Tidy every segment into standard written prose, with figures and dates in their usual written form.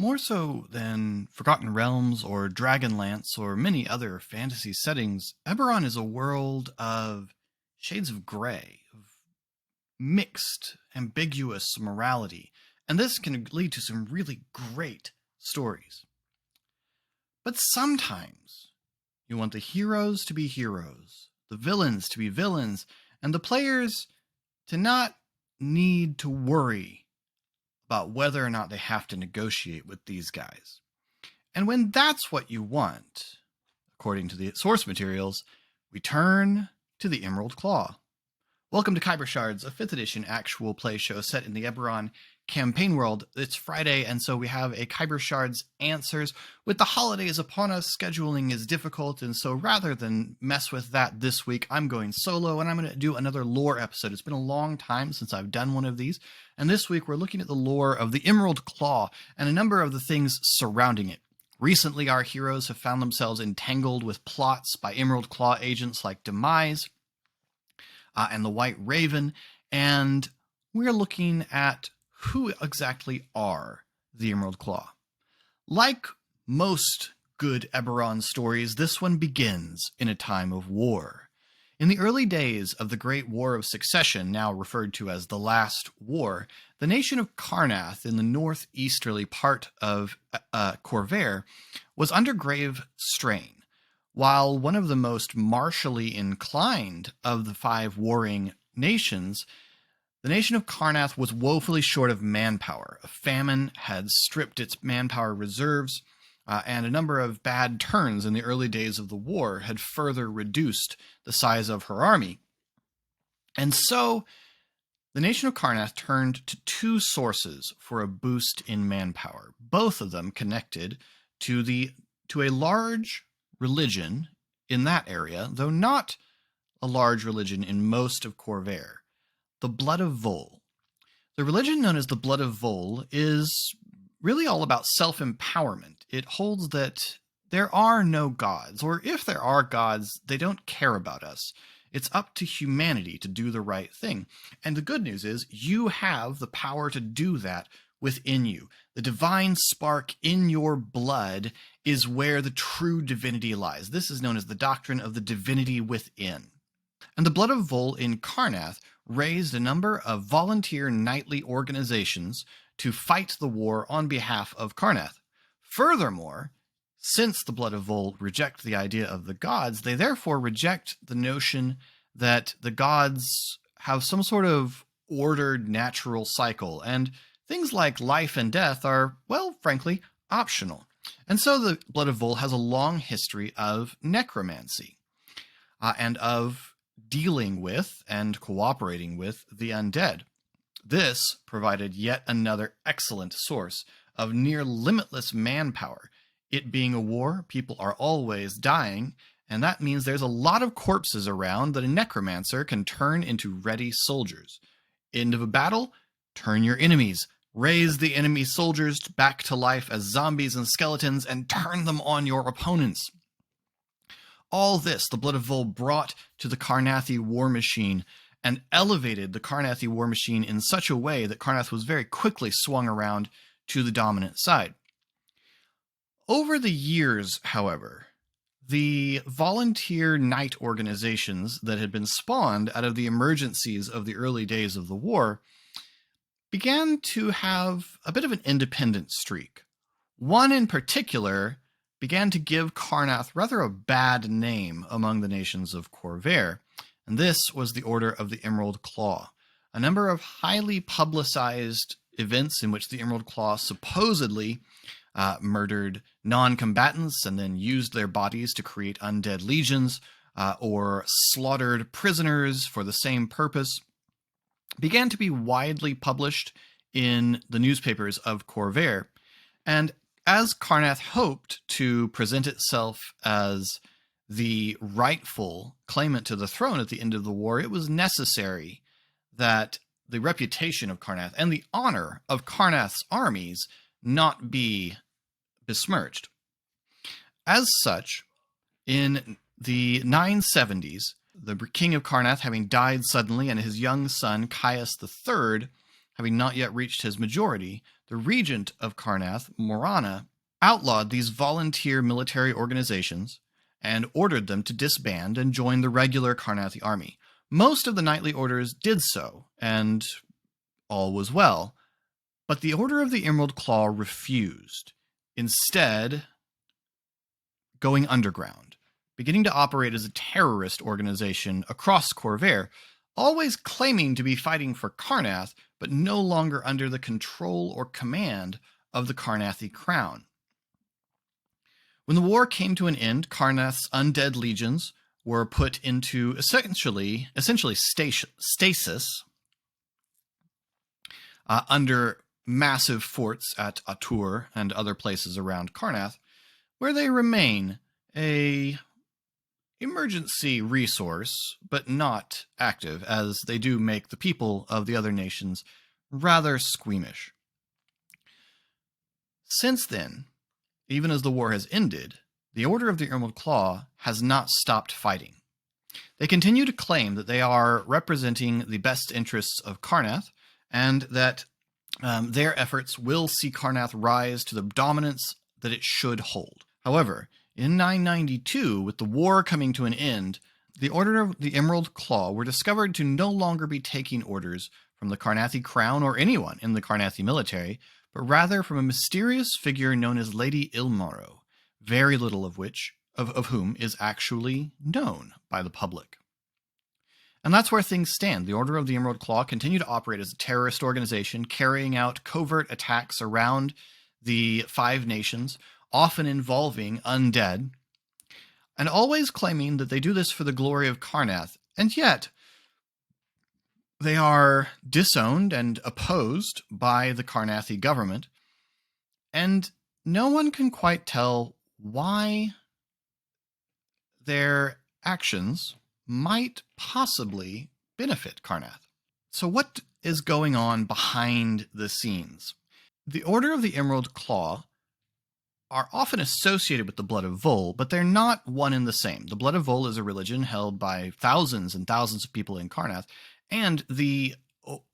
More so than Forgotten Realms or Dragonlance or many other fantasy settings, Eberron is a world of shades of gray, of mixed, ambiguous morality, and this can lead to some really great stories. But sometimes you want the heroes to be heroes, the villains to be villains, and the players to not need to worry about whether or not they have to negotiate with these guys. And when that's what you want, according to the source materials, we turn to the Emerald Claw. Welcome to Khyber Shards, a 5th edition actual play show set in the Eberron campaign world. It's Friday, and so we have a Khyber Shards Answers. With the holidays upon us, scheduling is difficult, and so rather than mess with that this week, I'm going solo, and I'm going to do another lore episode. It's been a long time since I've done one of these, and this week we're looking at the lore of the Emerald Claw and a number of the things surrounding it. Recently, our heroes have found themselves entangled with plots by Emerald Claw agents like Demise, and the White Raven, and we're looking at who exactly are the Emerald Claw. Like most good Eberron stories, this one begins in a time of war. In the early days of the Great War of Succession, now referred to as the Last War, the nation of Karrnath in the northeasterly part of Khorvaire was under grave strain. While one of the most martially inclined of the 5 warring nations, the nation of Karrnath was woefully short of manpower. A famine had stripped its manpower reserves, and a number of bad turns in the early days of the war had further reduced the size of her army. And so the nation of Karrnath turned to 2 sources for a boost in manpower, both of them connected to a large religion in that area, though not a large religion in most of Khorvaire, the Blood of Vol. The religion known as the Blood of Vol is really all about self-empowerment. It holds that there are no gods, or if there are gods, they don't care about us. It's up to humanity to do the right thing. And the good news is you have the power to do that within you. The divine spark in your blood is where the true divinity lies. This is known as the doctrine of the divinity within. And the Blood of Vol in Karrnath raised a number of volunteer knightly organizations to fight the war on behalf of Karrnath. Furthermore, since the Blood of Vol reject the idea of the gods, they therefore reject the notion that the gods have some sort of ordered natural cycle, and things like life and death are, well, frankly, optional. And so the Blood of Vol has a long history of necromancy, and of dealing with and cooperating with the undead. This provided yet another excellent source of near limitless manpower. It being a war, people are always dying, and that means there's a lot of corpses around that a necromancer can turn into ready soldiers. End of a battle, turn your enemies. Raise the enemy soldiers back to life as zombies and skeletons and turn them on your opponents. All this the Blood of Vol brought to the Karrnathi war machine and elevated the Karrnathi war machine in such a way that Karrnath was very quickly swung around to the dominant side. Over the years, however, the volunteer knight organizations that had been spawned out of the emergencies of the early days of the war began to have a bit of an independent streak. One in particular began to give Karrnath rather a bad name among the nations of Khorvaire, and this was the Order of the Emerald Claw. A number of highly publicized events in which the Emerald Claw supposedly murdered non-combatants and then used their bodies to create undead legions, or slaughtered prisoners for the same purpose, began to be widely published in the newspapers of Khorvaire. And as Karrnath hoped to present itself as the rightful claimant to the throne at the end of the war, it was necessary that the reputation of Karrnath and the honor of Karrnath's armies not be besmirched. As such, in the 970s, the king of Karrnath having died suddenly and his young son, Caius III, having not yet reached his majority, the regent of Karnath, Morana, outlawed these volunteer military organizations and ordered them to disband and join the regular Karnathi army. Most of the knightly orders did so, and all was well. But the Order of the Emerald Claw refused, instead going underground, beginning to operate as a terrorist organization across Khorvaire, always claiming to be fighting for Karnath, but no longer under the control or command of the Karnathi crown. When the war came to an end, Karnath's undead legions were put into essentially stasis under massive forts at Atur and other places around Karnath, where they remain a emergency resource, but not active, as they do make the people of the other nations rather squeamish. Since then, even as the war has ended, the Order of the Emerald Claw has not stopped fighting. They continue to claim that they are representing the best interests of Karnath, and that their efforts will see Karnath rise to the dominance that it should hold. However, in 992, with the war coming to an end, the Order of the Emerald Claw were discovered to no longer be taking orders from the Karnathi crown or anyone in the Karnathi military, but rather from a mysterious figure known as Lady Ilmaro, very little of whom is actually known by the public. And that's where things stand. The Order of the Emerald Claw continue to operate as a terrorist organization, carrying out covert attacks around the Five Nations, often involving undead, and always claiming that they do this for the glory of Karnath. And yet, they are disowned and opposed by the Karnathi government, and no one can quite tell why their actions might possibly benefit Karnath. So what is going on behind the scenes? The Order of the Emerald Claw are often associated with the Blood of Vol, but they're not one and the same. The Blood of Vol is a religion held by thousands and thousands of people in Karnath, and the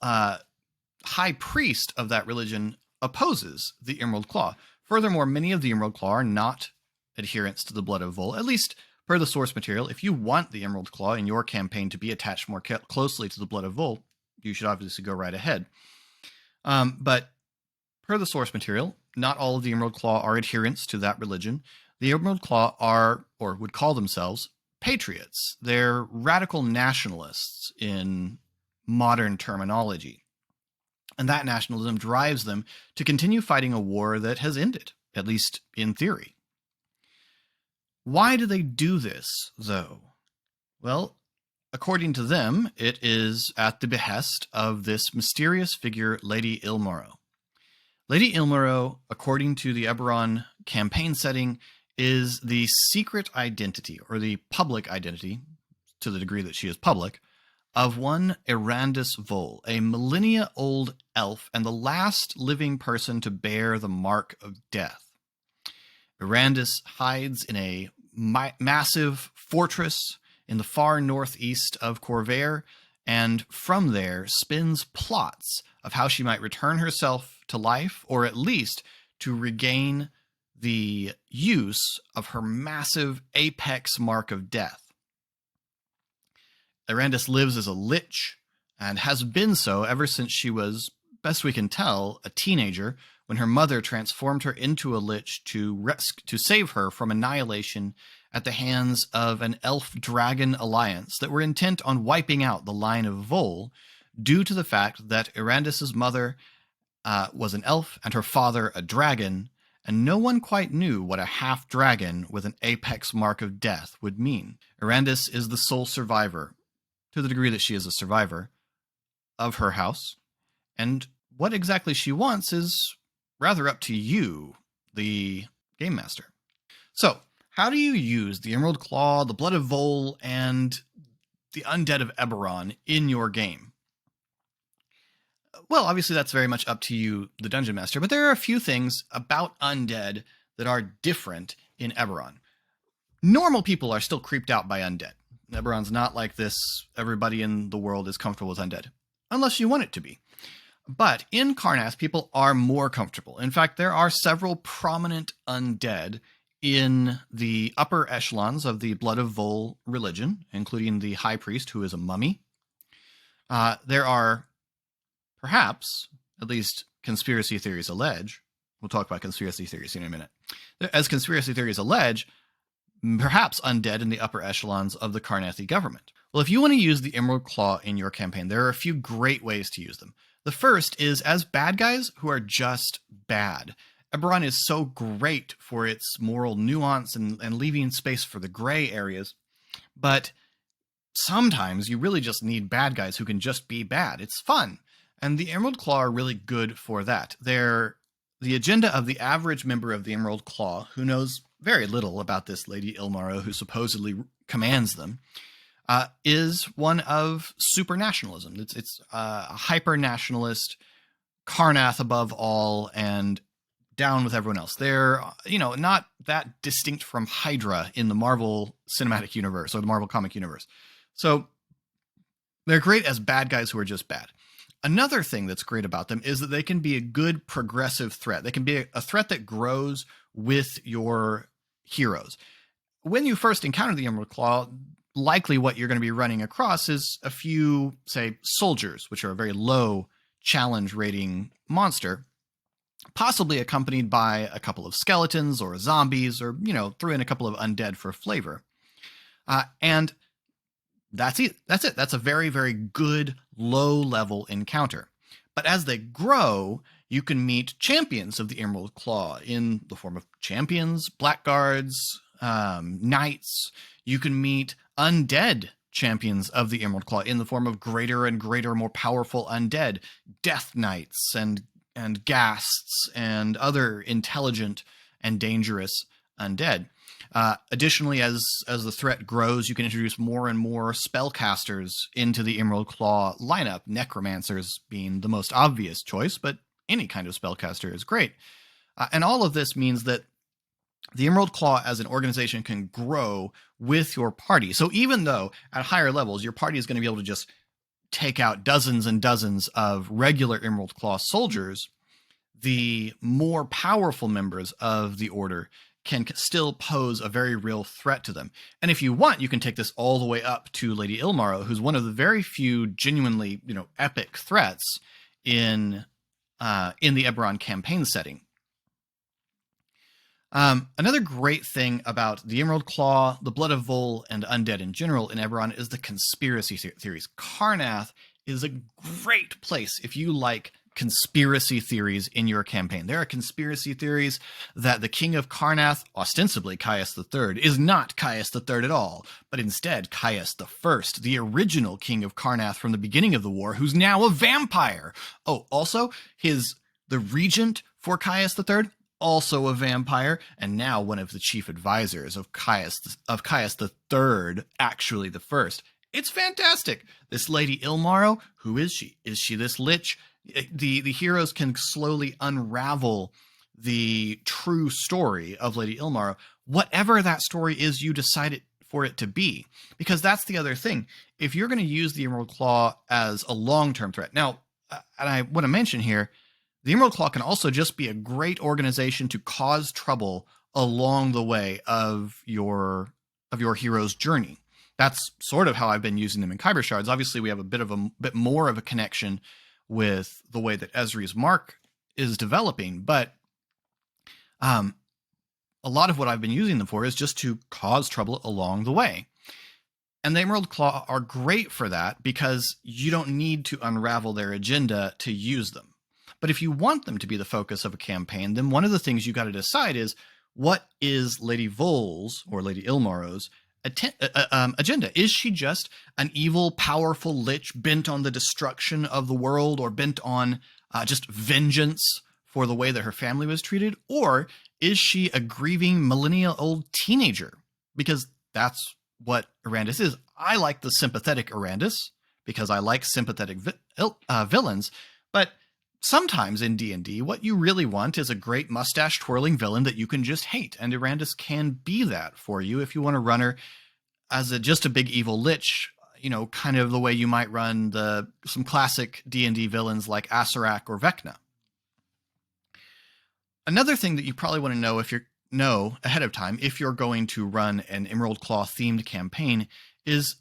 high priest of that religion opposes the Emerald Claw. Furthermore, many of the Emerald Claw are not adherents to the Blood of Vol, at least per the source material. If you want the Emerald Claw in your campaign to be attached more closely to the Blood of Vol, you should obviously go right ahead. But per the source material, not all of the Emerald Claw are adherents to that religion. The Emerald Claw are, or would call themselves, patriots. They're radical nationalists in modern terminology. And that nationalism drives them to continue fighting a war that has ended, at least in theory. Why do they do this, though? Well, according to them, it is at the behest of this mysterious figure, Lady Ilmaro. Lady Ilmaro, according to the Eberron campaign setting, is the secret identity, or the public identity, to the degree that she is public, of one Erandis Vol, a millennia-old elf and the last living person to bear the mark of death. Erandis hides in a massive fortress in the far northeast of Khorvaire, and from there spins plots of how she might return herself to life, or at least to regain the use of her massive apex mark of death. Erandis lives as a lich, and has been so ever since she was, best we can tell, a teenager, when her mother transformed her into a lich to save her from annihilation at the hands of an elf-dragon alliance that were intent on wiping out the line of Vol, due to the fact that Erandis' mother was an elf and her father a dragon, and no one quite knew what a half-dragon with an apex mark of death would mean. Erandis is the sole survivor, to the degree that she is a survivor, of her house, and what exactly she wants is rather up to you, the game master. So, how do you use the Emerald Claw, the Blood of Vol, and the Undead of Eberron in your game? Well, obviously that's very much up to you, the Dungeon Master, but there are a few things about Undead that are different in Eberron. Normal people are still creeped out by Undead. Eberron's not like this. Everybody in the world is comfortable with Undead, unless you want it to be. But in Karnath, people are more comfortable. In fact, there are several prominent undead in the upper echelons of the Blood of Vol religion, including the High Priest, who is a mummy. There are, perhaps, at least conspiracy theories allege, we'll talk about conspiracy theories in a minute, as conspiracy theories allege, perhaps undead in the upper echelons of the Karnathi government. Well, if you want to use the Emerald Claw in your campaign, there are a few great ways to use them. The first is as bad guys who are just bad. Eberron is so great for its moral nuance and leaving space for the gray areas, but sometimes you really just need bad guys who can just be bad. It's fun. And the Emerald Claw are really good for that. They're the agenda of the average member of the Emerald Claw, who knows very little about this Lady Ilmaro who supposedly commands them, is one of super nationalism. It's a hyper-nationalist, Karnath above all, and down with everyone else. They're, not that distinct from Hydra in the Marvel Cinematic Universe or the Marvel Comic Universe. So they're great as bad guys who are just bad. Another thing that's great about them is that they can be a good progressive threat. They can be a threat that grows with your heroes. When you first encounter the Emerald Claw, likely what you're going to be running across is a few, say, soldiers, which are a very low challenge rating monster, possibly accompanied by a couple of skeletons or zombies, or, threw in a couple of undead for flavor. And that's it. That's a very, very good low-level encounter. But as they grow, you can meet champions of the Emerald Claw in the form of champions, blackguards, knights. You can meet undead champions of the Emerald Claw in the form of greater and greater, more powerful undead, death knights and ghasts and other intelligent and dangerous undead. Additionally, as the threat grows, you can introduce more and more spellcasters into the Emerald Claw lineup, necromancers being the most obvious choice, but any kind of spellcaster is great. And all of this means that the Emerald Claw as an organization can grow with your party. So even though at higher levels, your party is going to be able to just take out dozens and dozens of regular Emerald Claw soldiers, the more powerful members of the Order can still pose a very real threat to them. And if you want, you can take this all the way up to Lady Ilmaro, who's one of the very few genuinely, epic threats in the Eberron campaign setting. Another great thing about the Emerald Claw, the Blood of Vol, and undead in general in Eberron is the conspiracy theories. Karnath is a great place if you like conspiracy theories in your campaign. There are conspiracy theories that the King of Karnath, ostensibly Caius III, is not Caius III at all, but instead Caius I, the original King of Karnath from the beginning of the war, who's now a vampire. Oh, also, the regent for Caius III, also a vampire, and now one of the chief advisors of Caius III, actually the first. It's fantastic. This Lady Ilmaro, who is she? Is she this lich? The heroes can slowly unravel the true story of Lady Ilmaro, whatever that story is you decide for it to be. Because that's the other thing. If you're going to use the Emerald Claw as a long-term threat. Now, and I want to mention here, the Emerald Claw can also just be a great organization to cause trouble along the way of your hero's journey. That's sort of how I've been using them in Khyber Shards. Obviously, we have a bit more of a connection with the way that Ezri's Mark is developing, but a lot of what I've been using them for is just to cause trouble along the way. And the Emerald Claw are great for that because you don't need to unravel their agenda to use them. But if you want them to be the focus of a campaign, then one of the things you got to decide is, what is Lady Vol's or Lady Ilmaro's agenda? Is she just an evil, powerful lich bent on the destruction of the world, or bent on just vengeance for the way that her family was treated? Or is she a grieving millennial-old teenager? Because that's what Arandis is. I like the sympathetic Arandis because I like sympathetic villains, but sometimes in D&D, what you really want is a great mustache-twirling villain that you can just hate, and Arandis can be that for you if you want to run her as just a big evil lich kind of the way you might run some classic D&D villains like Acererak or Vecna. Another thing that you probably want to know ahead of time if you're going to run an Emerald Claw themed campaign is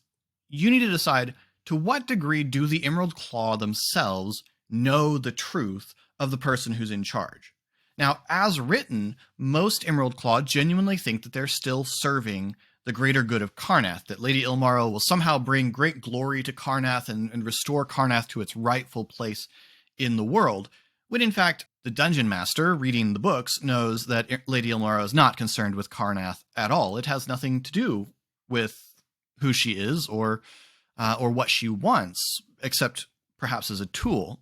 you need to decide to what degree do the Emerald Claw themselves know the truth of the person who's in charge. Now, as written, most Emerald Claw genuinely think that they're still serving the greater good of Karrnath, that Lady Ilmaro will somehow bring great glory to Karrnath and restore Karrnath to its rightful place in the world, when in fact the Dungeon Master, reading the books, knows that Lady Ilmaro is not concerned with Karrnath at all. It has nothing to do with who she is or what she wants, except perhaps as a tool.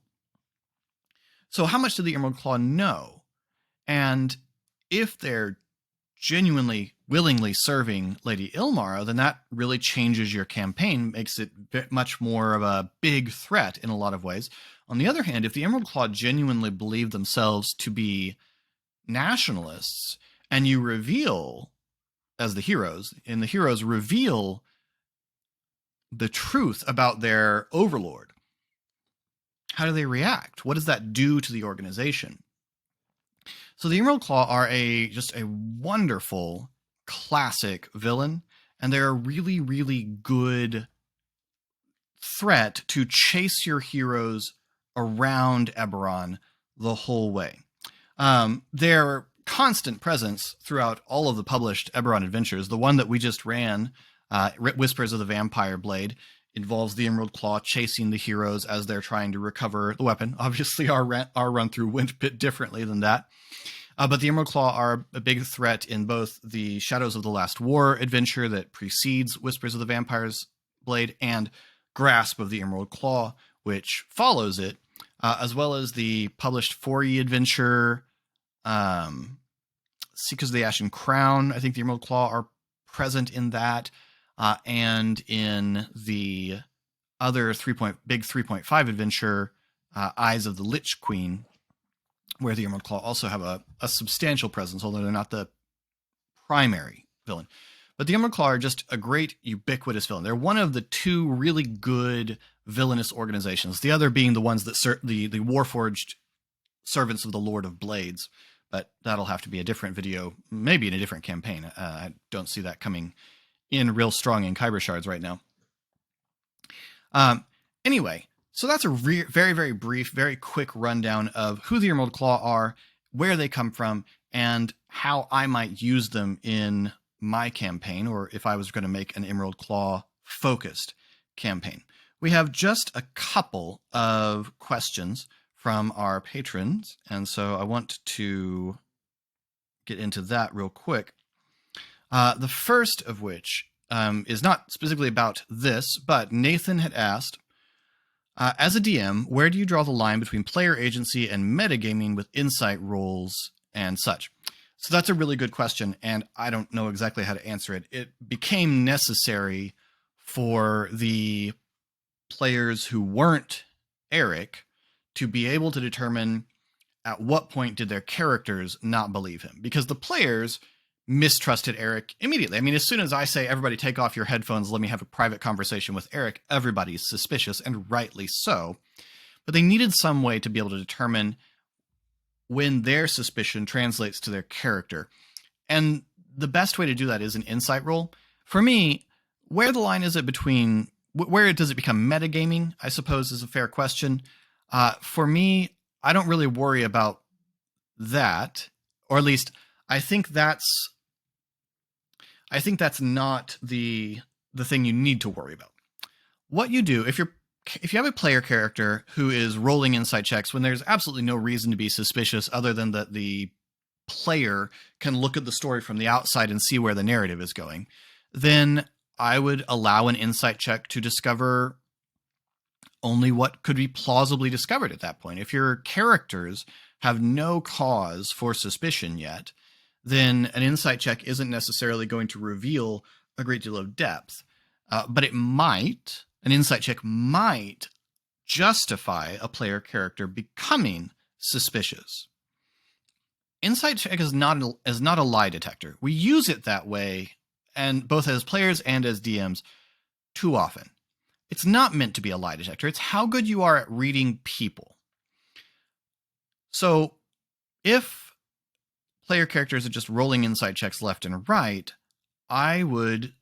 So how much do the Emerald Claw know? And if they're genuinely, willingly serving Lady Ilmaro, then that really changes your campaign, makes it much more of a big threat in a lot of ways. On the other hand, if the Emerald Claw genuinely believe themselves to be nationalists, and you reveal, as the heroes reveal the truth about their overlord, how do they react? What does that do to the organization? So the Emerald Claw are just a wonderful classic villain, and they're a really, really good threat to chase your heroes around Eberron the whole way. Their constant presence throughout all of the published Eberron adventures, the one that we just ran, Whispers of the Vampire Blade, involves the Emerald Claw chasing the heroes as they're trying to recover the weapon. Obviously, our run through went a bit differently than that. But the Emerald Claw are a big threat in both the Shadows of the Last War adventure that precedes Whispers of the Vampire's Blade and Grasp of the Emerald Claw, which follows it, as well as the published 4E adventure, Seekers of the Ashen Crown. I think the Emerald Claw are present in that, and in the other big 3.5 adventure, Eyes of the Lich Queen, where the Emerald Claw also have a substantial presence, although they're not the primary villain. But the Emerald Claw are just a great ubiquitous villain. They're one of the two really good villainous organizations, the other being the ones that the Warforged Servants of the Lord of Blades. But that'll have to be a different video, maybe in a different campaign. I don't see that coming in real strong in Khyber Shards right now. Anyway, so that's a very, very brief, very quick rundown of who the Emerald Claw are, where they come from, and how I might use them in my campaign, or if I was going to make an Emerald Claw focused campaign. We have just a couple of questions from our patrons, and so I want to get into that real quick. The first of which is not specifically about this, but Nathan had asked, as a DM, where do you draw the line between player agency and metagaming with insight rolls and such? So that's a really good question, and I don't know exactly how to answer it. It became necessary for the players who weren't Eric to be able to determine at what point did their characters not believe him, because the players mistrusted Eric immediately. I mean, as soon as I say, everybody take off your headphones, let me have a private conversation with Eric, everybody's suspicious, and rightly so. But they needed some way to be able to determine when their suspicion translates to their character. And the best way to do that is an insight roll. For me, where the line is it between, where does it become metagaming, I suppose is a fair question. For me, I don't really worry about that, or at least I think that's not the thing you need to worry about. What you do, if you have a player character who is rolling insight checks when there's absolutely no reason to be suspicious other than that the player can look at the story from the outside and see where the narrative is going, then I would allow an insight check to discover only what could be plausibly discovered at that point. If your characters have no cause for suspicion yet, then an insight check isn't necessarily going to reveal a great deal of depth. But an insight check might justify a player character becoming suspicious. Insight check is not a lie detector. We use it that way, and both as players and as DMs, too often. it's not meant to be a lie detector. It's how good you are at reading people. So if player characters are just rolling insight checks left and right, I would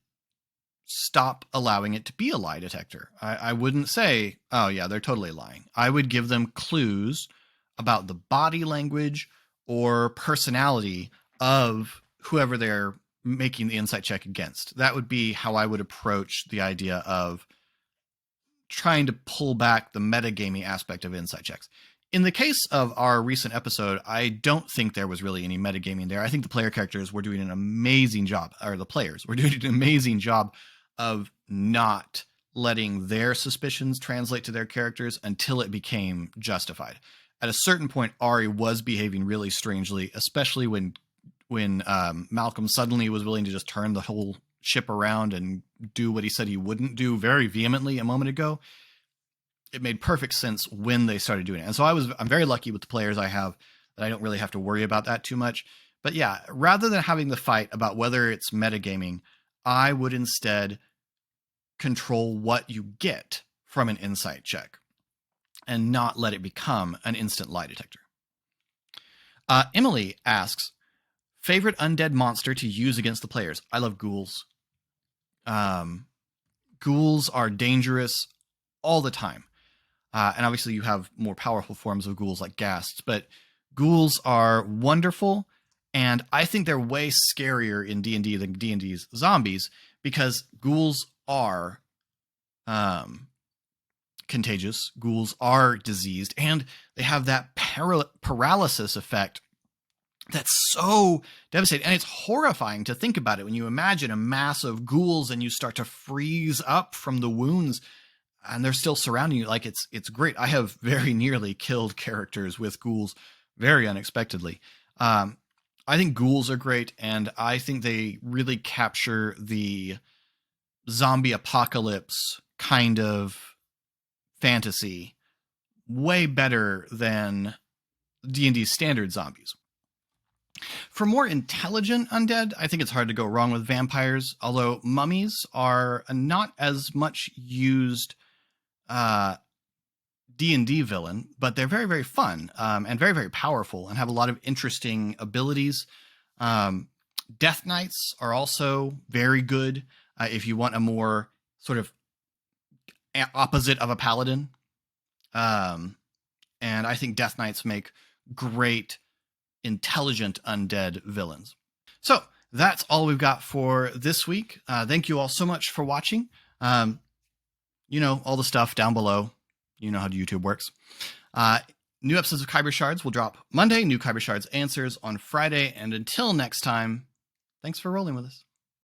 stop allowing it to be a lie detector. I wouldn't say, oh yeah, they're totally lying. I would give them clues about the body language or personality of whoever they're making the insight check against. That would be how I would approach the idea of trying to pull back the metagaming aspect of insight checks. In the case of our recent episode, I don't think there was really any metagaming there. I think the player characters were doing an amazing job, or the players were doing an amazing job of not letting their suspicions translate to their characters until it became justified. At a certain point, Ari was behaving really strangely, especially when Malcolm suddenly was willing to just turn the whole ship around and do what he said he wouldn't do very vehemently a moment ago. It made perfect sense when they started doing it. And so I'm very lucky with the players I have that I don't really have to worry about that too much. But yeah, rather than having the fight about whether it's metagaming, I would instead control what you get from an insight check and not let it become an instant lie detector. Emily asks, favorite undead monster to use against the players? I love ghouls. Ghouls are dangerous all the time. And obviously you have more powerful forms of ghouls like ghasts, but ghouls are wonderful. And I think they're way scarier in D&D than D&D's zombies, because ghouls are contagious. Ghouls are diseased, and they have that paralysis effect that's so devastating. And it's horrifying to think about it when you imagine a mass of ghouls and you start to freeze up from the wounds and they're still surrounding you. Like it's great. I have very nearly killed characters with ghouls very unexpectedly. I think ghouls are great, and I think they really capture the zombie apocalypse kind of fantasy way better than D&D's standard zombies. For more intelligent undead, I think it's hard to go wrong with vampires, although mummies are not as much used D&D villain, but they're very, very fun and very, very powerful and have a lot of interesting abilities. Death Knights are also very good if you want a more sort of opposite of a paladin. And I think Death Knights make great, intelligent undead villains. So that's all we've got for this week. Thank you all so much for watching. You know, all the stuff down below. You know how YouTube works. New episodes of Khyber Shards will drop Monday. New Khyber Shards answers on Friday. And until next time, thanks for rolling with us.